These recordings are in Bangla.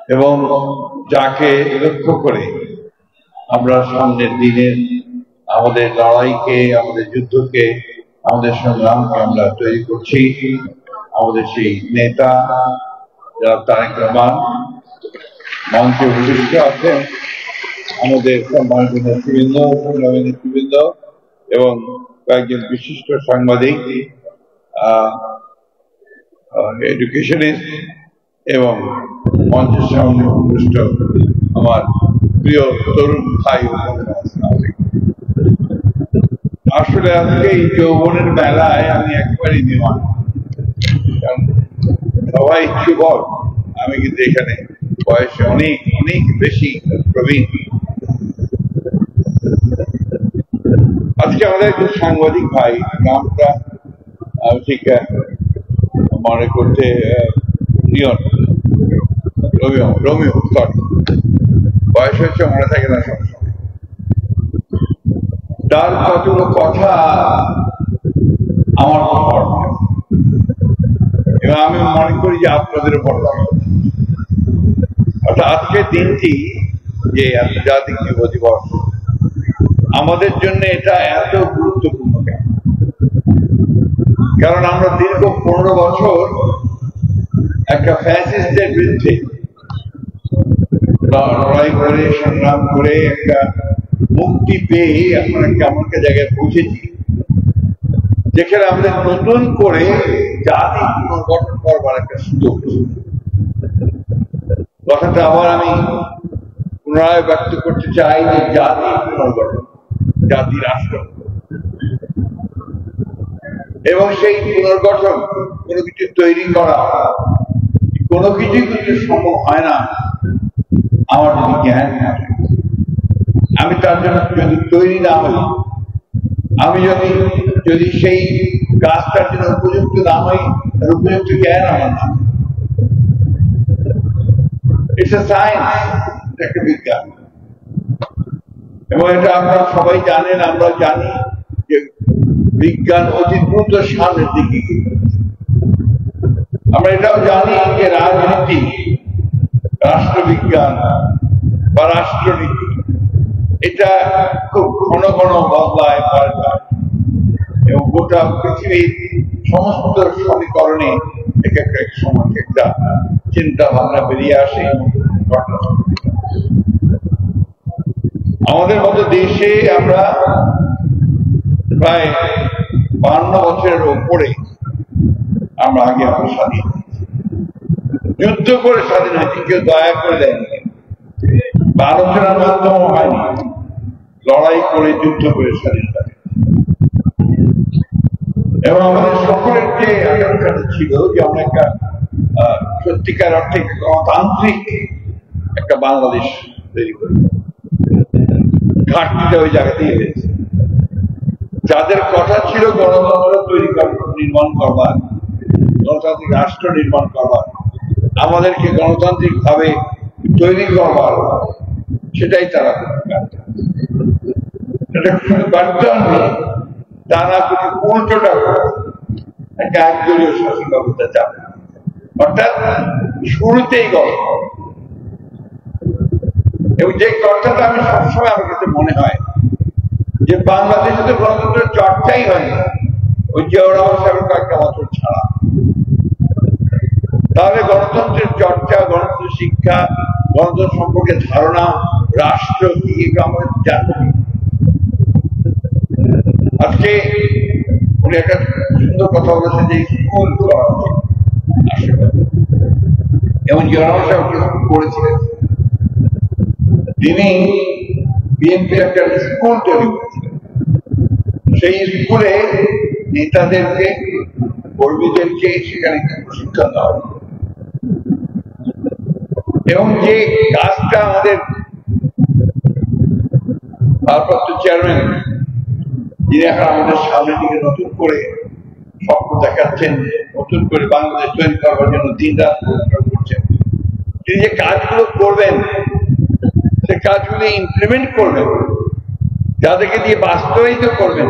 এবং যাকে লক্ষ্য করে আমরা সামনের দিনের আমাদের লড়াইকে, আমাদের যুদ্ধকে, আমাদের সংগ্রামকে আমরা তৈরি করছি। আমাদের সেই নেতা যারা তারেক রহমান মঞ্চে উপবিষ্ট আছেন, আমাদের সম্মানিত নেতৃবৃন্দ, সংগ্রামী নেতৃবৃন্দ এবং কয়েকজন বিশিষ্ট সাংবাদিক, এডুকেশনিস্ট এবং মঞ্চের সামনে উপবিষ্ট আমার প্রিয় তরুণ ভাই। আসলে আজকে এই যৌবনের মেলায় আমি একবারই নির্মাণ, সবাই যুবক, আমি কিন্তু এখানে বয়সে অনেক অনেক বেশি প্রবীণ। আজকে আমাদের একজন সাংবাদিক ভাই, নামটা ঠিক মনে করতে রোমিও, সরি, বয়স হচ্ছে মনে থাকে না সবসময়। তার কতগুলো কথা আমার এবং আমি মনে করি যে আপনাদের উপর লাগে। অর্থাৎ আজকের দিনটি যে আন্তর্জাতিক যুব দিবস, আমাদের জন্য এটা এত গুরুত্বপূর্ণ কেন? কারণ আমরা দীর্ঘ 15 বছর একটা ফ্যাসিস্টদের বিরুদ্ধে লড়াই করে, সংগ্রাম করে একটা মুক্তি পেয়ে আমরা কেমন একটা জায়গায় পৌঁছেছি, যেখানে আমাদের নতুন করে জাতি পুনর্গঠন করবার একটা সুযোগ। কথাটা আবার আমি পুনরায় ব্যক্ত করতে চাই যে জাতি পুনর্গঠন, জাতি রাষ্ট্র, এবং সেই পুনর্গঠন কোনো কিছু তৈরি করা, কোনো কিছুই কিন্তু সম্ভব হয় না আমার যদি জ্ঞান না থাকে। আমি তার জন্য যদি তৈরি না হই, আমি যদি সেই কাজটার জন্য উপযুক্ত না হই, তার উপযুক্ত জ্ঞান আমার না। ইটস এ সায়েন্স, একটা বিজ্ঞান, এবং এটা আপনারা সবাই জানেন, আমরা জানি যে বিজ্ঞান অতি দ্রুত সামনের দিকে। আমরা এটাও জানি যে রাজনীতি, রাষ্ট্রবিজ্ঞান বা রাষ্ট্রনীতি, এটা খুব ঘন ঘন বদলায়, পাল্টায়, এবং গোটা পৃথিবীর সমস্ত সমীকরণে এক সময় একটা চিন্তা ভাবনা বেরিয়ে আসে। আমাদের মতো দেশে আমরা প্রায় 52 বছরের উপরে আমরা স্বাধীন, যুদ্ধ করে স্বাধীন হয়েছি, কেউ দয়া করে দেয়নি, বা আলোচনার মাধ্যমে হয়নি, লড়াই করে যুদ্ধ করে স্বাধীন হয়। এবং আমাদের সকলের যে আকাঙ্ক্ষা ছিল যে আমরা একটা সত্যিকার অর্থে গণতান্ত্রিক একটা বাংলাদেশ তৈরি করি, ঘাটতিটা ওই জায়গাতেই হয়েছে। যাদের কথা ছিল গণতন্ত্র তৈরি নির্মাণ করবার, গণতান্ত্রিক রাষ্ট্র নির্মাণ করবার, আমাদেরকে গণতান্ত্রিক ভাবে তৈরি করবার, সেটাই তারা শুধু ব্যর্থ নেই, তারা যদি উল্টোটা একটা একদলীয় শাসন ব্যবস্থা চাবে, অর্থাৎ শুরুতেই গল্প। এবং যে কথাটা আমি সবসময় আমার কাছে মনে হয় যে বাংলাদেশে তো গণতন্ত্রের চর্চাই হয় না, ওই জিয়াউর রহমান সাহেবের কয়েকটা বছর ছাড়া। তাহলে গণতন্ত্রের চর্চা, গণতন্ত্রের শিক্ষা, গণতন্ত্র সম্পর্কে ধারণা, রাষ্ট্র কি, এটা আমাদের জানি। আজকে উনি একটা সুন্দর কথা বলেছেন যে স্কুল করা উচিত আশেপাশে, এবং জিয়াউর রহমান সাহেব করেছিলেন। তিনি বিএনপির একটা স্কুল তৈরি করেছিলেন। সেই স্কুলে নেতাদেরকে, কর্মীদেরকে সেখানে প্রশিক্ষণ দেওয়া হয়, এবং যে কাজটা আমাদের ভারপ্রাপ্ত চেয়ারম্যান, যিনি এখন আমাদের সামনের দিকে নতুন করে স্বপ্ন দেখাচ্ছেন, নতুন করে বাংলাদেশ তৈরি করবার জন্য দিন রাত পরিশ্রম করছেন, তিনি যে কাজগুলো করবেন, সে কাজগুলি ইমপ্লিমেন্ট করবেন, যাদেরকে দিয়ে বাস্তবায়িত করবেন,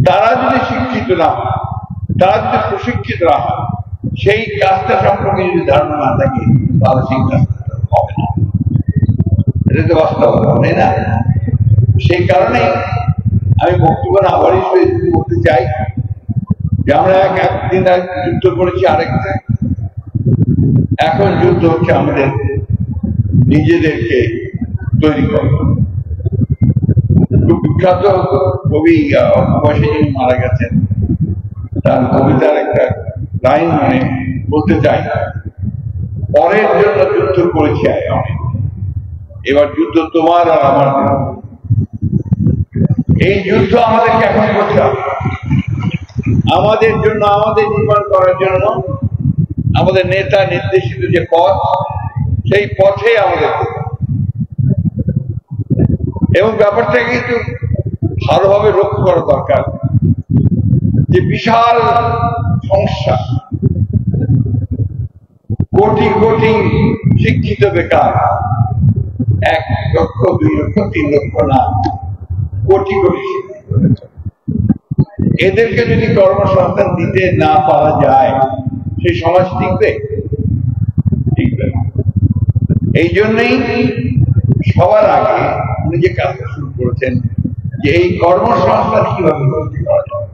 তারা যদি শিক্ষিত না হয়, তারা যদি প্রশিক্ষিত না হয়, সেই কাজটা সম্পর্কে যদি ধারণা না থাকে, ভালো সিদ্ধান্ত হবে না। এটা তো বাস্তবতা, তাই না? সেই কারণেই আমি বক্তব্য না বলি বলতে চাই যে আমরা একদিন যুদ্ধ করেছি, আরেকটা এখন যুদ্ধ হচ্ছে আমাদের নিজেদেরকে তৈরি করা। বিখ্যাত কবি অল্পবয়সে যিনি মারা গেছেন, তার কবিতার একটা লাইন মানে বলতে চাই, পরের জন্য যুদ্ধ করেছি অনেক, এবার যুদ্ধ তোমার আর আমার জন্য। এই যুদ্ধ আমাদেরকে এখন করতে হবে, আমাদের জন্য, আমাদের জীবন করার জন্য। আমাদের নেতা নির্দেশিত যে পথ, সেই পথে আমাদের, এবং ব্যাপারটাকে কিন্তু ভালোভাবে লক্ষ্য করা দরকার যে বিশাল সমস্যা, কোটি কোটি শিক্ষিত বেকার, 1 লক্ষ 2 লক্ষ 3 লক্ষ না, কোটি কোটি শিক্ষিত। এদেরকে যদি কর্মসংস্থান দিতে না পারা যায়, সেই সমাজ টিকবে? টিকবে না। এই জন্যই সবার আগে উনি যে কাজটা শুরু করেছেন যে এই কর্মসংস্থান কিভাবে তৈরি করা যায়,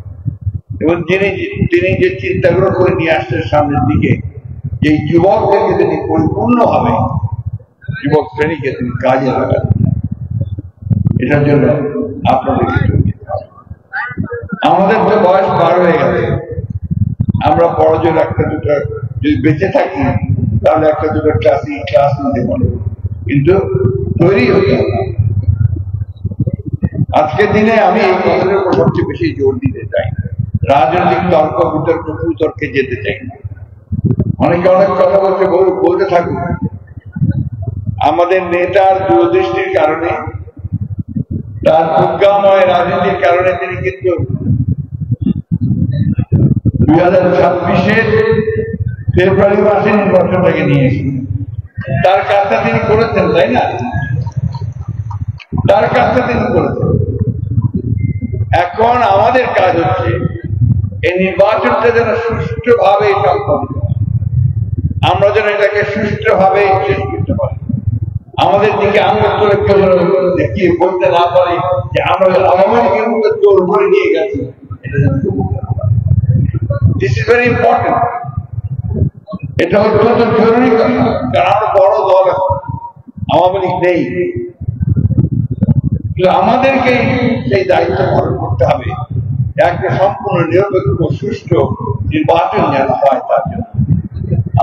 এবং তিনি যে চিন্তাগুলো করে নিয়ে আসছেন সামনের দিকে, যে যুবকদেরকে তিনি পরিপূর্ণভাবে যুবক শ্রেণীকে তিনি কাজে লাগান, এটার জন্য আপনাদেরকে আমাদের তো বয়স পার হয়ে গেছে, আমরা বড়জোর 1-2টা যদি বেঁচে থাকি তাহলে 1-2টা ক্লাস নিতে পারবো, কিন্তু তৈরি হতে হবে। আজকের দিনে আমি এই কথাটার উপর সবচেয়ে বেশি জোর দিতে চাই, রাজনৈতিক তর্ক বিতর্ক কুতর্কে যেতে চাই না। অনেকে অনেক কথা বলতে থাকুন, আমাদের নেতার দূরদৃষ্টির কারণে, তার প্রজ্ঞাময় রাজনীতির কারণে তিনি কিন্তু 2026-এর ফেব্রুয়ারি মাসে নির্বাচনটাকে নিয়ে এসেছেন। তার কাজটা তিনি করেছেন, তাই না? তার কাজটা তিনি করেছেন। এখন আমাদের কাজ হচ্ছে এই নির্বাচনটা যেন সুষ্ঠুভাবে সম্পন্ন, আমরা যেন এটাকে সুষ্ঠুভাবে শেষ করতে পারি। আমাদের দিকে আঙুল করে কেউ দেখিয়ে বলতে না পারে যে আমরা আওয়ামী লীগের মধ্যে জোর করে নিয়ে গেছি, এটা যেন দিস ইজ ভেরি ইম্পর্টেন্ট। এটা অত্যন্ত জরুরি কথা, কারণ আমরা বড় দল, আওয়ামী লীগ নেই। আমাদেরকে সেই দায়িত্ব পালন করতে হবে, একটা সম্পূর্ণ নিরপেক্ষ সুষ্ঠু নির্বাচন যেন হয়, তার জন্য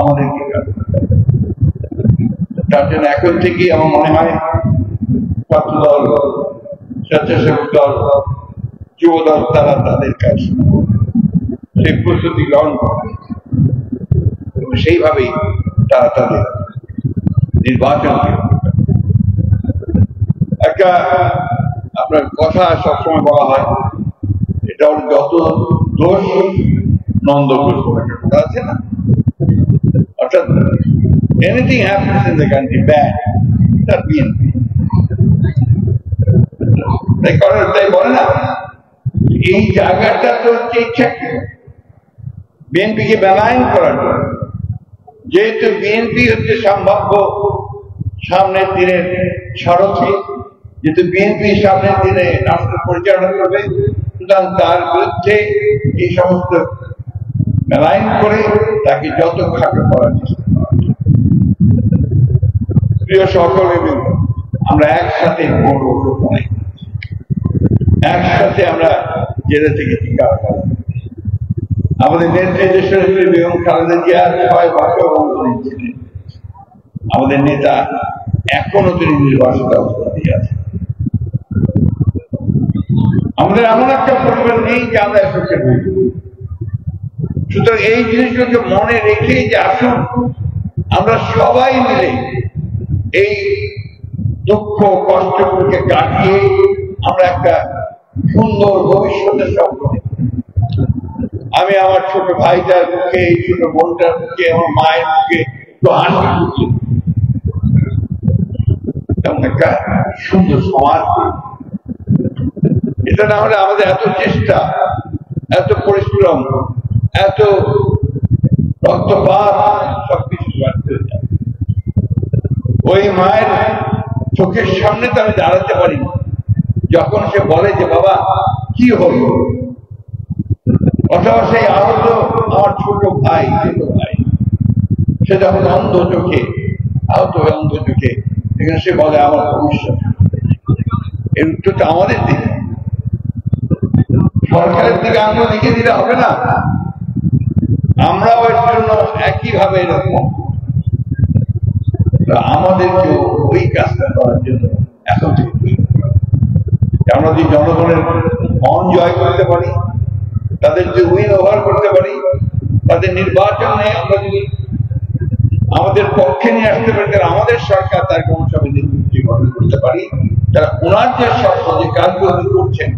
আমাদেরকে, তার জন্য এখন থেকেই আমার মনে হয় ছাত্র দল, স্বেচ্ছাসেবক দল, যুব দল, তারা তাদের কাজ সেই প্রস্তুতি গ্রহণ করে, সেইভাবেই তারা তাদের নির্বাচনকে একটা, আপনার কথা সবসময় বলা হয়, এটা যত দোষ নন্দ ঘোষ একটা কথা আছে না, অর্থাৎ anything happens in the country bad, তার বিএনপি তাই বলে না। এই জায়গাটা তো হচ্ছে ইচ্ছাকৃত বিএনপিকে বেলায়ন করার জন্য, যেহেতু বিএনপি হচ্ছে সম্ভাব্য সামনের দিনের সারথি, যেহেতু বিএনপি সামনের দিনে রাষ্ট্র পরিচালনা করবে, সুতরাং তার বিরুদ্ধে এই সমস্ত মেলাইন করে তাকে যত খাটো করার চেষ্টা করা। প্রিয় সকলে, আমরা একসাথে বড় একসাথে আমরা জেলে থেকে টিকা, আমাদের নেত্রী দেশনেত্রী বেগম খালেদা জিয়া 6 বছর বন্ধনে ছিলেন, আমাদের নেতা এখনো তিনি নির্বাচিত অবস্থা দিয়ে আছে। আমাদের এমন একটা পরিবার নেই যে আমরা এসে বলব। সুতরাং এই জিনিসগুলোকে মনে রেখেই যে আসুন আমরা সবাই মিলে এই দুঃখ কষ্টগুলোকে কাটিয়ে আমরা একটা সুন্দর ভবিষ্যতের স্বপ্ন দেখি। আমি আমার ছোট ভাইটার মুখে, এই ছোট বোনটার মুখে, আমার মায়ের মুখে একটু হাসি খুঁজছি, তেমন একটা সুন্দর সমাজ। এটা না হলে আমাদের এত চেষ্টা, এত পরিশ্রম, এত রক্তপাত সবকিছু ব্যর্থ হয়ে যায়। ওই মায়ের চোখের সামনে তো আমি দাঁড়াতে পারি যখন সে বলে যে বাবা কি হলো, অথবা সেই আহত আমার ছোট ভাই সে যখন অন্ধ চোখে আহত হয়ে অন্ধ চোখে এখানে সে বলে আমার ভবিষ্যৎ, এর উত্তরটা আমাদের দিকে, সরকারের দিকে আঙুল লিখে দিলে হবে না। আমরাও এর জন্য একইভাবে এরকম আমাদেরকেও ওই কাজটা করার জন্য এখন থেকে আমরা যদি জনগণের মন জয় করতে পারি, তাদের যে উইন ওভার করতে পারি, তাদের নির্বাচনে আমরা যদি আমাদের পক্ষে নিয়ে আসতে পারি, তারা আমাদের সরকার তার কোন সবে নেতৃত্ব গ্রহণ করতে পারি, তারা ওনার যে স্বপ্ন যে কাজগুলো করছেন,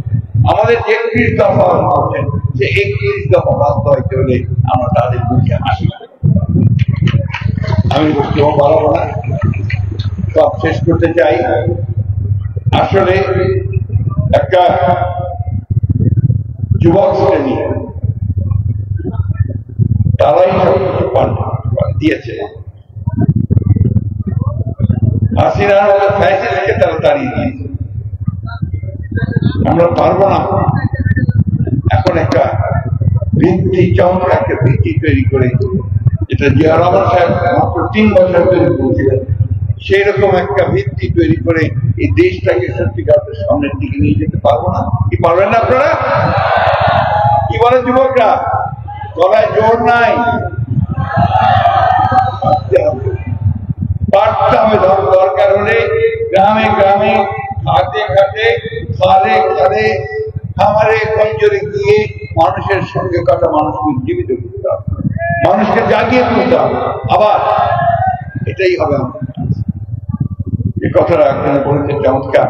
আমাদের যে ৩১ দফা করছেন, যে ৩১ দফা বাস্তবায়িত হলে আমরা তাদের মুখে হাসি। আমি বক্তব্য বাড়াবো না, সব শেষ করতে চাই। আসলে একটা যুবক শ্রেণী তারাই সবকিছু দিয়েছে, হাসিনার মতো ফ্যাসিস্টকে তারা তাড়িয়ে দিয়েছে। আমরা পারবো না এখন একটা ভিত্তি, চমৎকার একটা ভিত্তি তৈরি করে, যেটা জিয়া রহমান সাহেব মাত্র ৩ বছর তৈরি করেছিলেন, সেই রকম একটা ভিত্তি তৈরি করে এই দেশটাকে সত্যিকারের সামনের দিকে নিয়ে যেতে পারবো না। কি পারবেন না আপনারা? কি বলে যুবকরা? গলায় জোর নাই, পারতে হবে। দরকার হলে গ্রামে গ্রামে, ঘাটে ঘাটে, খালে খালে, খামারে গঞ্জরে গিয়ে মানুষের সঙ্গে কথা, মানুষকে জীবিত করতে হবে, মানুষকে জাগিয়ে তুলতে হবে। আবার এটাই হবে আমাদের কাজ। এই কথাটা আপনারা বলেছেন চমৎকার।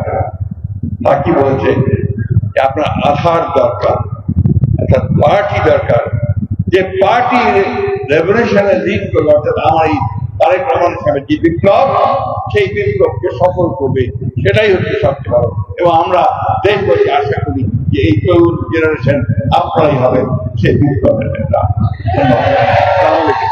তা কি বলেছে যে আপনার আধার দরকার, অর্থাৎ পার্টি দরকার, যে পার্টি রেভলিউশনে লিড করবে, অর্থাৎ আমার এই তারেক রহমান সাহেবের যে বিপ্লব, সেই বিপ্লবকে সফল করবে, সেটাই হচ্ছে সবচেয়ে বড়। এবং আমরা দেশবাসী আশা করি যে এই তরুণ জেনারেশন আপনারাই হবে সেই বিপ্লবের নেতা। ধন্যবাদ।